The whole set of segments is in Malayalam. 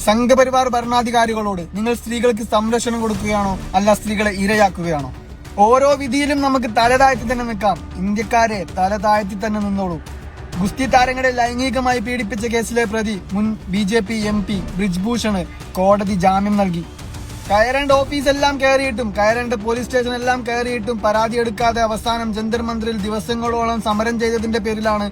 സംഘപരിവാർ ഭരണാധികാരികളോട് നിങ്ങൾ സ്ത്രീകൾക്ക് സംരക്ഷണം കൊടുക്കുകയാണോ അല്ല സ്ത്രീകളെ ഇരയാക്കുകയാണോ? ഓരോ വിധിയിലും നമുക്ക് തലതാഴ്ത്തി തന്നെ നിൽക്കാം. ഇന്ത്യക്കാരെ തലതാഴ്ത്തി തന്നെ നിന്നോളൂ. ഗുസ്തി താരങ്ങളെ ലൈംഗികമായി പീഡിപ്പിച്ച കേസിലെ പ്രതി മുൻ BJP MP ബ്രിജ്ഭൂഷണ് കോടതി ജാമ്യം നൽകി. കയറേണ്ട ഓഫീസെല്ലാം കയറിയിട്ടും കയറേണ്ട പോലീസ് സ്റ്റേഷൻ എല്ലാം കയറിയിട്ടും പരാതി എടുക്കാതെ അവസാനം ജന്തർ മന്ദിറിൽ ദിവസങ്ങളോളം സമരം ചെയ്തതിന്റെ പേരിലാണ്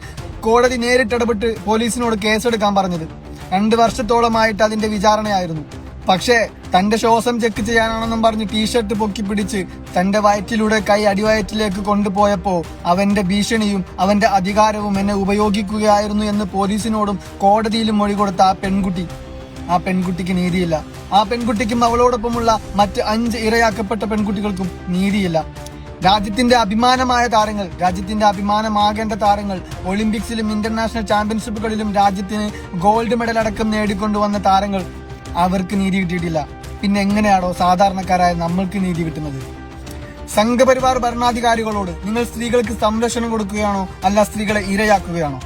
കോടതി നേരിട്ടിടപെട്ട് പോലീസിനോട് കേസെടുക്കാൻ പറഞ്ഞത്. 2 വർഷത്തോളമായിട്ട് അതിന്റെ വിചാരണയായിരുന്നു. പക്ഷേ തന്റെ ശ്വാസം ചെക്ക് ചെയ്യാനാണെന്നും പറഞ്ഞ് ടീഷർട്ട് പൊക്കി പിടിച്ച് തന്റെ വയറ്റിലൂടെ കൈ അടിവയറ്റിലേക്ക് കൊണ്ടുപോയപ്പോ അവന്റെ ഭീഷണിയും അവന്റെ അധികാരവും എന്നെ ഉപയോഗിക്കുകയായിരുന്നു എന്ന് പോലീസിനോടും കോടതിയിലും മൊഴി കൊടുത്ത ആ പെൺകുട്ടിക്ക് നീതിയില്ല. ആ പെൺകുട്ടിക്കും അവളോടൊപ്പമുള്ള മറ്റ് 5 ഇരയാക്കപ്പെട്ട പെൺകുട്ടികൾക്കും നീതിയില്ല. രാജ്യത്തിന്റെ അഭിമാനമായ താരങ്ങൾ, രാജ്യത്തിന്റെ അഭിമാനമാകേണ്ട താരങ്ങൾ, ഒളിമ്പിക്സിലും ഇന്റർനാഷണൽ ചാമ്പ്യൻഷിപ്പുകളിലും രാജ്യത്തിന് ഗോൾഡ് മെഡൽ അടക്കം നേടിക്കൊണ്ടുവന്ന താരങ്ങൾ, അവർക്ക് നീതി കിട്ടിയിട്ടില്ല. പിന്നെ എങ്ങനെയാണോ സാധാരണക്കാരായ നമ്മൾക്ക് നീതി കിട്ടുന്നത്? സംഘപരിവാർ ഭരണാധികാരികളോട് നിങ്ങൾ സ്ത്രീകൾക്ക് സംരക്ഷണം കൊടുക്കുകയാണോ അല്ല സ്ത്രീകളെ ഇരയാക്കുകയാണോ?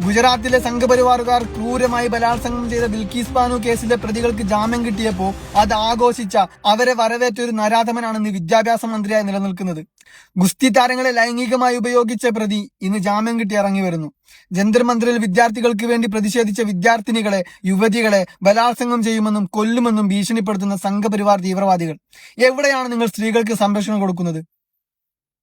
ഗുജറാത്തിലെ സംഘപരിവാറുകാർ ക്രൂരമായി ബലാത്സംഗം ചെയ്ത ബിൽക്കീസ് ബാനു കേസിലെ പ്രതികൾക്ക് ജാമ്യം കിട്ടിയപ്പോൾ അത് ആഘോഷിച്ച അവരെ വരവേറ്റ ഒരു നരാധമനാണെന്ന് വിദ്യാഭ്യാസ മന്ത്രിയായി നിലനിൽക്കുന്നത്. ഗുസ്തി താരങ്ങളെ ലൈംഗികമായി ഉപയോഗിച്ച പ്രതി ഇന്ന് ജാമ്യം കിട്ടി ഇറങ്ങി വരുന്നു. ജന്തർ മന്ദിറിൽ വിദ്യാർത്ഥികൾക്ക് വേണ്ടി പ്രതിഷേധിച്ച വിദ്യാർത്ഥിനികളെ, യുവതികളെ ബലാത്സംഗം ചെയ്യുമെന്നും കൊല്ലുമെന്നും ഭീഷണിപ്പെടുത്തുന്ന സംഘപരിവാർ തീവ്രവാദികൾ. എവിടെയാണ് നിങ്ങൾ സ്ത്രീകൾക്ക് സംരക്ഷണം കൊടുക്കുന്നത്?